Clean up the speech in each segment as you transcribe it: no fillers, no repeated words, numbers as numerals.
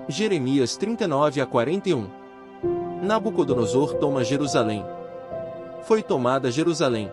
Jeremias 39 a 41. Nabucodonosor toma Jerusalém. Foi tomada Jerusalém.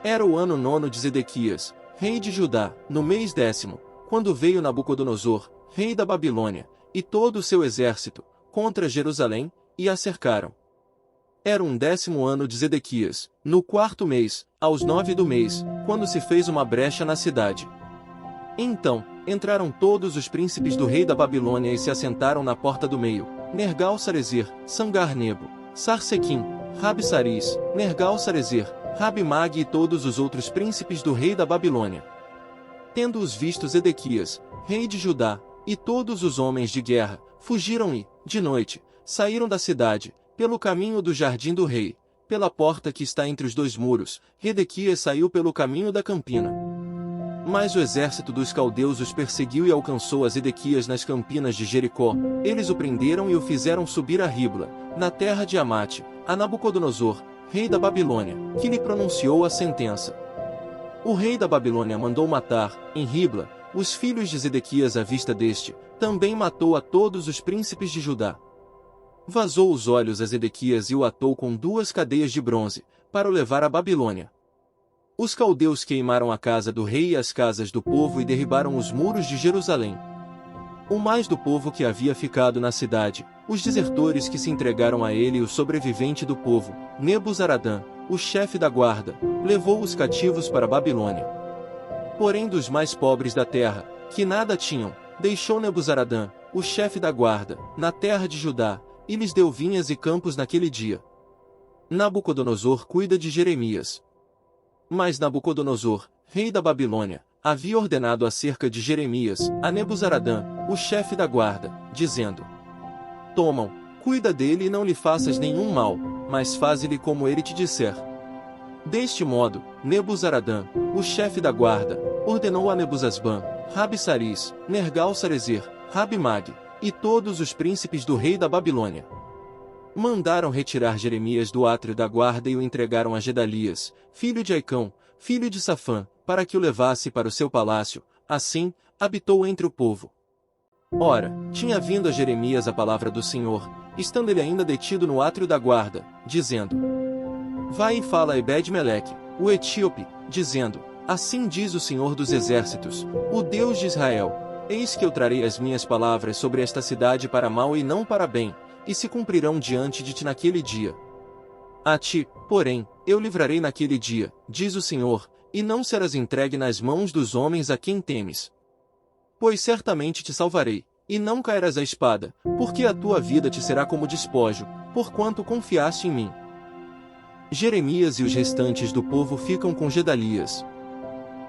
Era o ano 9 de Zedequias, rei de Judá, no mês 10º, quando veio Nabucodonosor, rei da Babilônia, e todo o seu exército, contra Jerusalém, e a cercaram. Era um 10º ano de Zedequias, no 4º mês, aos 9 do mês, quando se fez uma brecha na cidade. Então, entraram todos os príncipes do rei da Babilônia e se assentaram na porta do meio, Nergal-Sarezer, Sangar-Nebo, Sarsequim, Rabi-Saris, Nergal-Sarezer, Rabi-Mag e todos os outros príncipes do rei da Babilônia. Tendo-os visto Zedequias, rei de Judá, e todos os homens de guerra, fugiram e, de noite, saíram da cidade, pelo caminho do jardim do rei, pela porta que está entre os dois muros. Zedequias saiu pelo caminho da campina. Mas o exército dos caldeus os perseguiu e alcançou a Zedequias nas campinas de Jericó. Eles o prenderam e o fizeram subir a Ribla, na terra de Amate, a Nabucodonosor, rei da Babilônia, que lhe pronunciou a sentença. O rei da Babilônia mandou matar, em Ribla, os filhos de Zedequias à vista deste. Também matou a todos os príncipes de Judá. Vazou os olhos a Zedequias e o atou com 2 cadeias de bronze, para o levar à Babilônia. Os caldeus queimaram a casa do rei e as casas do povo e derribaram os muros de Jerusalém. O mais do povo que havia ficado na cidade, os desertores que se entregaram a ele e o sobrevivente do povo, Nebuzaradã, o chefe da guarda, levou os cativos para a Babilônia. Porém dos mais pobres da terra, que nada tinham, deixou Nebuzaradã, o chefe da guarda, na terra de Judá, e lhes deu vinhas e campos naquele dia. Nabucodonosor cuida de Jeremias. Mas Nabucodonosor, rei da Babilônia, havia ordenado acerca de Jeremias, a Nebuzaradã, o chefe da guarda, dizendo: Tomam, cuida dele e não lhe faças nenhum mal, mas faze-lhe como ele te disser. Deste modo, Nebuzaradã, o chefe da guarda, ordenou a Nebuzasban, Rabi-Saris, Nergal-Sarezer, Rabi-Mag, e todos os príncipes do rei da Babilônia. Mandaram retirar Jeremias do átrio da guarda e o entregaram a Gedalias, filho de Aicão, filho de Safã, para que o levasse para o seu palácio. Assim, habitou entre o povo. Ora, tinha vindo a Jeremias a palavra do Senhor, estando ele ainda detido no átrio da guarda, dizendo: Vai e fala a Ebed-Meleque, o etíope, dizendo: Assim diz o Senhor dos Exércitos, o Deus de Israel: Eis que eu trarei as minhas palavras sobre esta cidade para mal e não para bem, e se cumprirão diante de ti naquele dia. A ti, porém, eu livrarei naquele dia, diz o Senhor, e não serás entregue nas mãos dos homens a quem temes. Pois certamente te salvarei, e não cairás à espada, porque a tua vida te será como despojo, porquanto confiaste em mim. Jeremias e os restantes do povo ficam com Gedalias.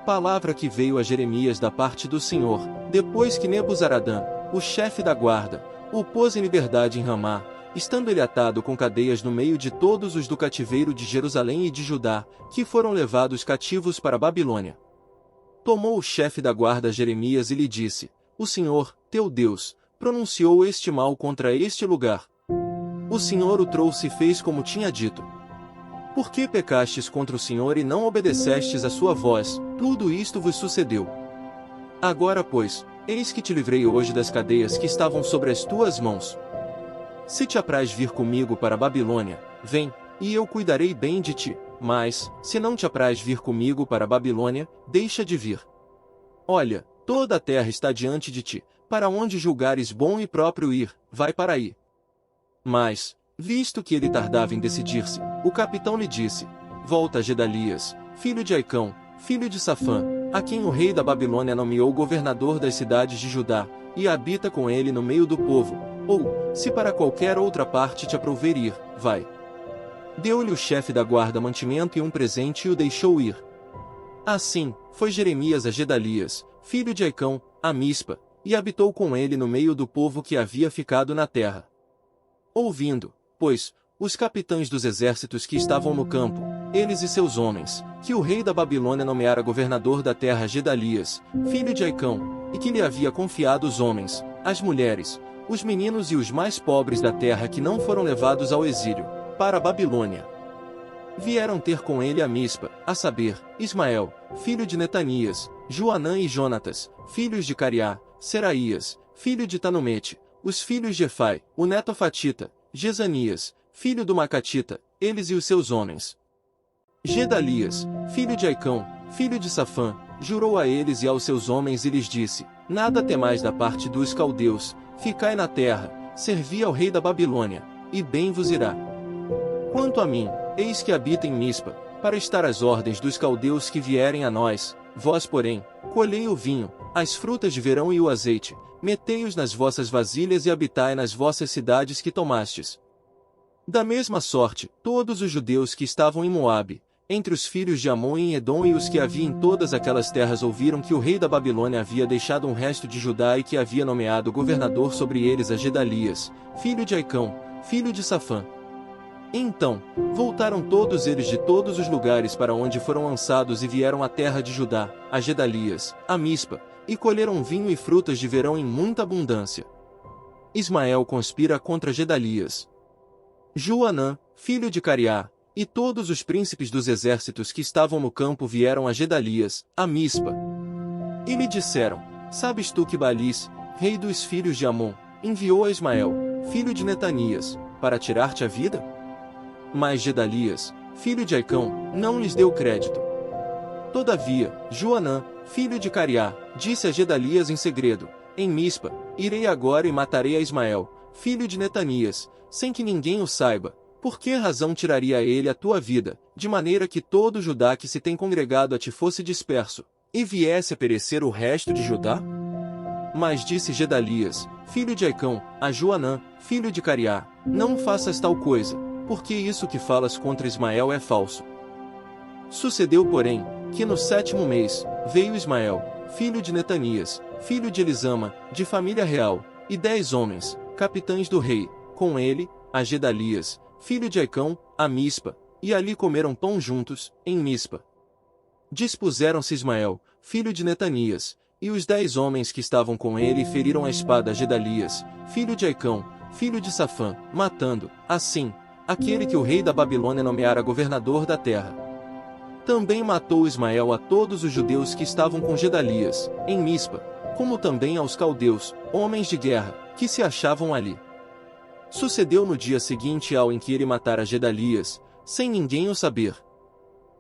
Palavra que veio a Jeremias da parte do Senhor, depois que Nebuzaradã, o chefe da guarda, o pôs em liberdade em Ramá, estando ele atado com cadeias no meio de todos os do cativeiro de Jerusalém e de Judá, que foram levados cativos para a Babilônia. Tomou o chefe da guarda Jeremias e lhe disse: O Senhor, teu Deus, pronunciou este mal contra este lugar. O Senhor o trouxe e fez como tinha dito. Por que pecastes contra o Senhor e não obedecestes a sua voz? Tudo isto vos sucedeu. Agora, pois, eis que te livrei hoje das cadeias que estavam sobre as tuas mãos. Se te apraz vir comigo para a Babilônia, vem, e eu cuidarei bem de ti, mas, se não te apraz vir comigo para a Babilônia, deixa de vir. Olha, toda a terra está diante de ti, para onde julgares bom e próprio ir, vai para aí. Mas, visto que ele tardava em decidir-se, o capitão lhe disse: Volta a Gedalias, filho de Aicão, filho de Safã, a quem o rei da Babilônia nomeou governador das cidades de Judá, e habita com ele no meio do povo, ou, se para qualquer outra parte te aprouver ir, vai. Deu-lhe o chefe da guarda mantimento e um presente e o deixou ir. Assim, foi Jeremias a Gedalias, filho de Aicão, a Mispa, e habitou com ele no meio do povo que havia ficado na terra. Ouvindo, pois, os capitães dos exércitos que estavam no campo, eles e seus homens, que o rei da Babilônia nomeara governador da terra Gedalias, filho de Aicão, e que lhe havia confiado os homens, as mulheres, os meninos e os mais pobres da terra que não foram levados ao exílio, para a Babilônia. vieram ter com ele a Mispa, a saber, Ismael, filho de Netanias, Joanã e Jonatas, filhos de Cariá, Seraías, filho de Tanumete, os filhos de Efai, o Netofatita, Gesanias, filho do Macatita, eles e os seus homens. Gedalias, filho de Aicão, filho de Safã, jurou a eles e aos seus homens e lhes disse: Nada temais da parte dos caldeus, ficai na terra, servi ao rei da Babilônia, e bem vos irá. Quanto a mim, eis que habito em Mispa, para estar às ordens dos caldeus que vierem a nós, vós porém, colhei o vinho, as frutas de verão e o azeite, metei-os nas vossas vasilhas e habitai nas vossas cidades que tomastes. Da mesma sorte, todos os judeus que estavam em Moabe, entre os filhos de Amon e em Edom e os que havia em todas aquelas terras ouviram que o rei da Babilônia havia deixado um resto de Judá e que havia nomeado governador sobre eles a Gedalias, filho de Aicão, filho de Safã. Então, voltaram todos eles de todos os lugares para onde foram lançados e vieram à terra de Judá, a Gedalias, a Mispa, e colheram vinho e frutas de verão em muita abundância. Ismael conspira contra Gedalias. Joanã, filho de Cariá, e todos os príncipes dos exércitos que estavam no campo vieram a Gedalias, a Mispa. E lhe disseram: Sabes tu que Balis, rei dos filhos de Amon, enviou a Ismael, filho de Netanias, para tirar-te a vida? Mas Gedalias, filho de Aicão, não lhes deu crédito. Todavia, Joanã, filho de Cariá, disse a Gedalias em segredo: Em Mispa, irei agora e matarei a Ismael, filho de Netanias, sem que ninguém o saiba. Por que razão tiraria ele a tua vida, de maneira que todo Judá que se tem congregado a ti fosse disperso, e viesse a perecer o resto de Judá? Mas disse Gedalias, filho de Aicão, a Joanã, filho de Cariá: Não faças tal coisa, porque isso que falas contra Ismael é falso. Sucedeu, porém, que no 7º mês, veio Ismael, filho de Netanias, filho de Elisama, de família real, e 10 homens, capitães do rei, com ele, a Gedalias, filho de Aicão, a Mispa, e ali comeram pão juntos, em Mispa. Dispuseram-se Ismael, filho de Netanias, e os 10 homens que estavam com ele feriram a espada a Gedalias, filho de Aicão, filho de Safã, matando, assim, aquele que o rei da Babilônia nomeara governador da terra. Também matou Ismael a todos os judeus que estavam com Gedalias, em Mispa, como também aos caldeus, homens de guerra, que se achavam ali. Sucedeu no dia seguinte ao em que ele matara Gedalias, sem ninguém o saber,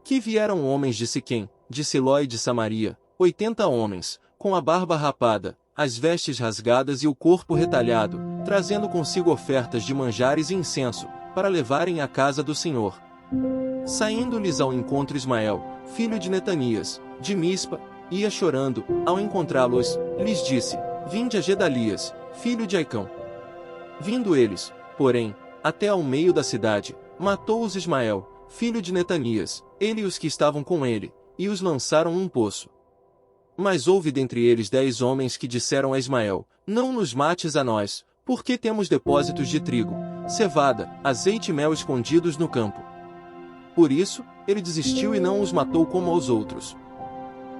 que vieram homens de Siquém, de Siló e de Samaria, 80 homens, com a barba rapada, as vestes rasgadas e o corpo retalhado, trazendo consigo ofertas de manjares e incenso, para levarem à casa do Senhor. Saindo-lhes ao encontro Ismael, filho de Netanias, de Mispa, ia chorando, ao encontrá-los, lhes disse: Vinde a Gedalias, filho de Aicão. Vindo eles, porém, até ao meio da cidade, matou-os Ismael, filho de Netanias, ele e os que estavam com ele, e os lançaram num poço. Mas houve dentre eles 10 homens que disseram a Ismael: Não nos mates a nós, porque temos depósitos de trigo, cevada, azeite e mel escondidos no campo. Por isso, ele desistiu e não os matou como aos outros.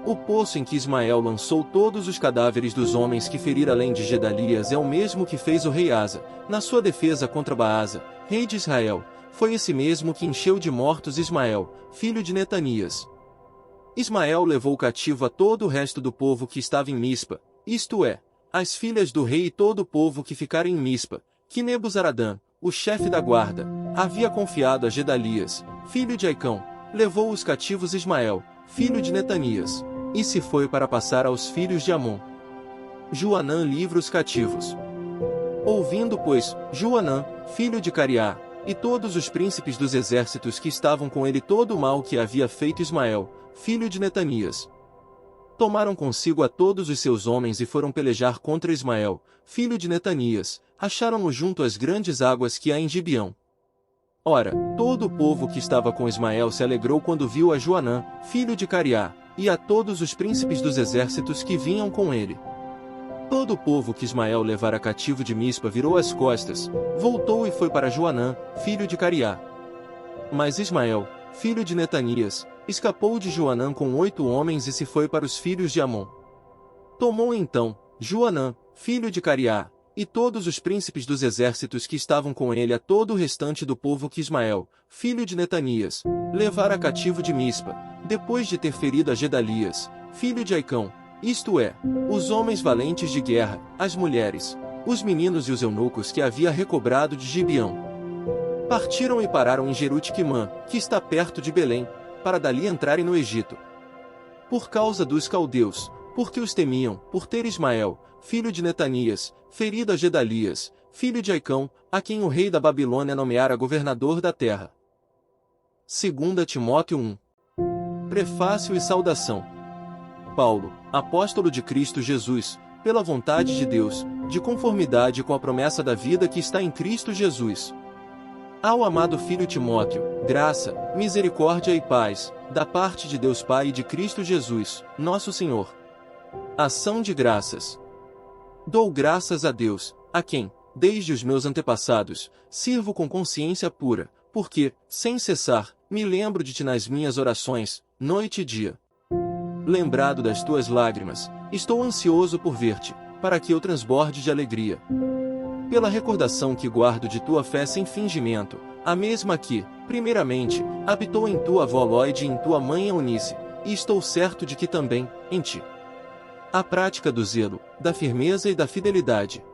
O poço em que Ismael lançou todos os cadáveres dos homens que ferira além de Gedalias é o mesmo que fez o rei Asa, na sua defesa contra Baasa, rei de Israel. Foi esse mesmo que encheu de mortos Ismael, filho de Netanias. Ismael levou cativo a todo o resto do povo que estava em Mispa, isto é, as filhas do rei e todo o povo que ficara em Mispa, que Nebuzaradã, o chefe da guarda, havia confiado a Gedalias, filho de Aicão. Levou os cativos Ismael, filho de Netanias, e se foi para passar aos filhos de Amon. Joanã livra os cativos. Ouvindo, pois, Joanã, filho de Cariá, e todos os príncipes dos exércitos que estavam com ele todo o mal que havia feito Ismael, filho de Netanias, tomaram consigo a todos os seus homens e foram pelejar contra Ismael, filho de Netanias, acharam-no junto às grandes águas que há em Gibeão. Ora, todo o povo que estava com Ismael se alegrou quando viu a Joanã, filho de Cariá, e a todos os príncipes dos exércitos que vinham com ele. Todo o povo que Ismael levara cativo de Mispa virou as costas, voltou e foi para Joanã, filho de Cariá. Mas Ismael, filho de Netanias, escapou de Joanã com 8 homens e se foi para os filhos de Amon. Tomou então, Joanã, filho de Cariá, e todos os príncipes dos exércitos que estavam com ele a todo o restante do povo que Ismael, filho de Netanias, levara cativo de Mispa, depois de ter ferido a Gedalias, filho de Aicão, isto é, os homens valentes de guerra, as mulheres, os meninos e os eunucos que havia recobrado de Gibeão. Partiram e pararam em Jerute-Quimã, que está perto de Belém, para dali entrarem no Egito. Por causa dos caldeus, porque os temiam, por ter Ismael, filho de Netanias, ferido a Gedalias, filho de Aicão, a quem o rei da Babilônia nomeara governador da terra. 2 Timóteo 1. Prefácio e saudação. Paulo, apóstolo de Cristo Jesus, pela vontade de Deus, de conformidade com a promessa da vida que está em Cristo Jesus. Ao amado filho Timóteo, graça, misericórdia e paz, da parte de Deus Pai e de Cristo Jesus, nosso Senhor. Ação de graças. Dou graças a Deus, a quem, desde os meus antepassados, sirvo com consciência pura, porque, sem cessar, me lembro de ti nas minhas orações, noite e dia. Lembrado das tuas lágrimas, estou ansioso por ver-te, para que eu transborde de alegria. Pela recordação que guardo de tua fé sem fingimento, a mesma que, primeiramente, habitou em tua avó Lóide e em tua mãe Eunice, e estou certo de que também, em ti, a prática do zelo, da firmeza e da fidelidade.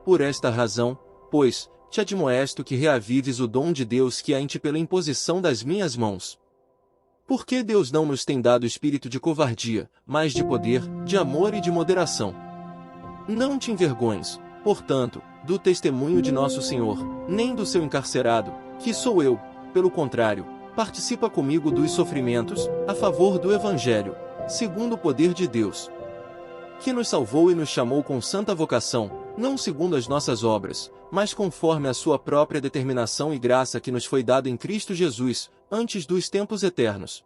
Por esta razão, pois, te admoesto que reavives o dom de Deus que há em ti pela imposição das minhas mãos. Porque Deus não nos tem dado espírito de covardia, mas de poder, de amor e de moderação. Não te envergonhes, portanto, do testemunho de nosso Senhor, nem do seu encarcerado, que sou eu, pelo contrário, participa comigo dos sofrimentos, a favor do Evangelho, segundo o poder de Deus, que nos salvou e nos chamou com santa vocação, não segundo as nossas obras, mas conforme a sua própria determinação e graça que nos foi dada em Cristo Jesus, antes dos tempos eternos.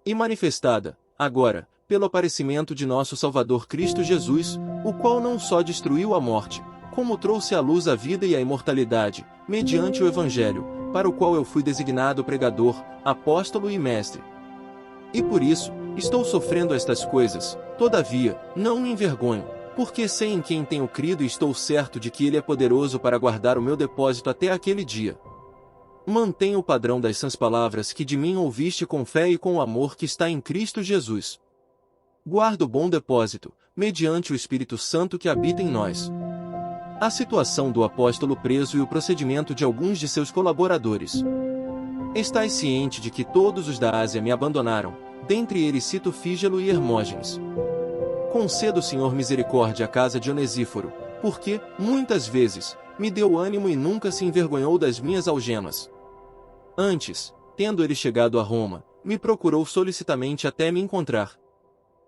E manifestada, agora, pelo aparecimento de nosso Salvador Cristo Jesus, o qual não só destruiu a morte, como trouxe à luz a vida e a imortalidade, mediante o Evangelho, para o qual eu fui designado pregador, apóstolo e mestre. E por isso, estou sofrendo estas coisas, todavia, não me envergonho, porque sei em quem tenho crido e estou certo de que Ele é poderoso para guardar o meu depósito até aquele dia. Mantenha o padrão das sãs palavras que de mim ouviste com fé e com o amor que está em Cristo Jesus. Guarda o bom depósito, mediante o Espírito Santo que habita em nós. A situação do apóstolo preso e o procedimento de alguns de seus colaboradores. Estais ciente de que todos os da Ásia me abandonaram, dentre eles cito Fígelo e Hermógenes. Conceda o Senhor misericórdia à casa de Onesíforo, porque, muitas vezes, me deu ânimo e nunca se envergonhou das minhas algemas. Antes, tendo ele chegado a Roma, me procurou solicitamente até me encontrar.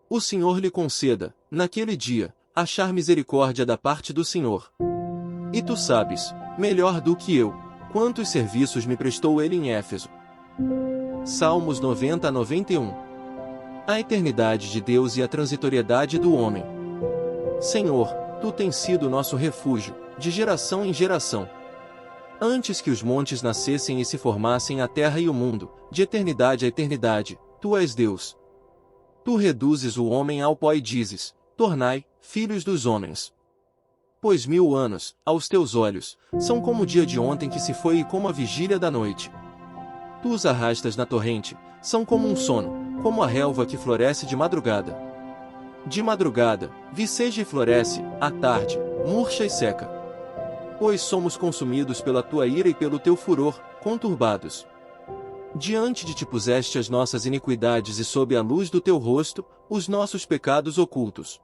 O Senhor lhe conceda, naquele dia, achar misericórdia da parte do Senhor. E tu sabes, melhor do que eu, quantos serviços me prestou ele em Éfeso. Salmos 90 a 91. A eternidade de Deus e a transitoriedade do homem. Senhor, tu tens sido nosso refúgio, de geração em geração. Antes que os montes nascessem e se formassem a terra e o mundo, de eternidade a eternidade, tu és Deus. Tu reduzes o homem ao pó e dizes, tornai, filhos dos homens. Pois 1000 anos, aos teus olhos, são como o dia de ontem que se foi e como a vigília da noite. Tu os arrastas na torrente, são como um sono, como a relva que floresce de madrugada. De madrugada, viceja e floresce, à tarde, murcha e seca. Pois somos consumidos pela tua ira e pelo teu furor, conturbados. Diante de ti puseste as nossas iniquidades e sob a luz do teu rosto, os nossos pecados ocultos.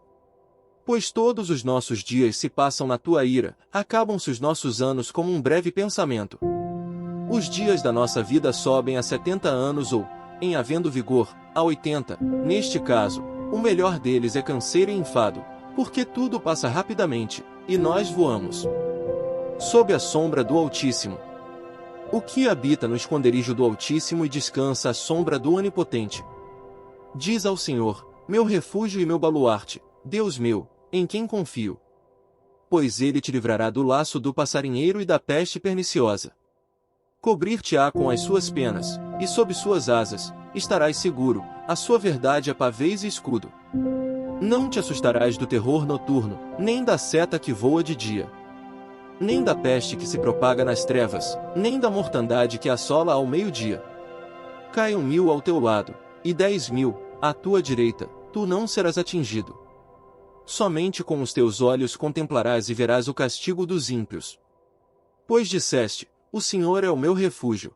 Pois todos os nossos dias se passam na tua ira, acabam-se os nossos anos como um breve pensamento. Os dias da nossa vida sobem a 70 anos ou, em havendo vigor, a 80, neste caso, o melhor deles é canseiro e enfado, porque tudo passa rapidamente, e nós voamos. Sob a sombra do Altíssimo. O que habita no esconderijo do Altíssimo e descansa à sombra do Onipotente? Diz ao Senhor, meu refúgio e meu baluarte, Deus meu, em quem confio. Pois ele te livrará do laço do passarinheiro e da peste perniciosa. Cobrir-te-á com as suas penas, e sob suas asas, estarás seguro, a sua verdade é pavês e escudo. Não te assustarás do terror noturno, nem da seta que voa de dia, nem da peste que se propaga nas trevas, nem da mortandade que assola ao meio-dia. Caiam 1000 ao teu lado, e 10.000 à tua direita, tu não serás atingido. Somente com os teus olhos contemplarás e verás o castigo dos ímpios. Pois disseste, o Senhor é o meu refúgio.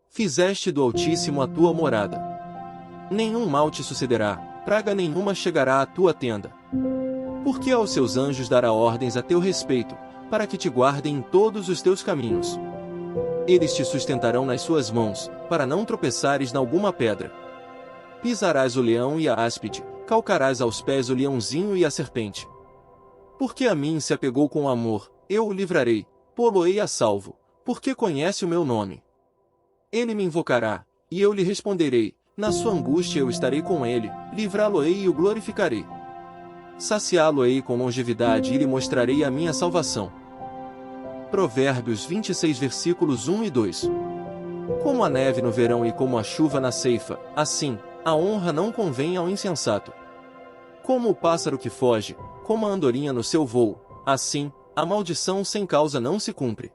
Fizeste do Altíssimo a tua morada. Nenhum mal te sucederá, praga nenhuma chegará à tua tenda. Porque aos seus anjos dará ordens a teu respeito, para que te guardem em todos os teus caminhos. Eles te sustentarão nas suas mãos, para não tropeçares em alguma pedra. Pisarás o leão e a áspide, calcarás aos pés o leãozinho e a serpente. Porque a mim se apegou com amor, eu o livrarei, pô-lo-ei a salvo, porque conhece o meu nome. Ele me invocará, e eu lhe responderei, na sua angústia eu estarei com ele, livrá-lo-ei e o glorificarei. Saciá-lo-ei com longevidade e lhe mostrarei a minha salvação. Provérbios 26 versículos 1 e 2. Como a neve no verão e como a chuva na ceifa, assim, a honra não convém ao insensato. Como o pássaro que foge, como a andorinha no seu voo, assim, a maldição sem causa não se cumpre.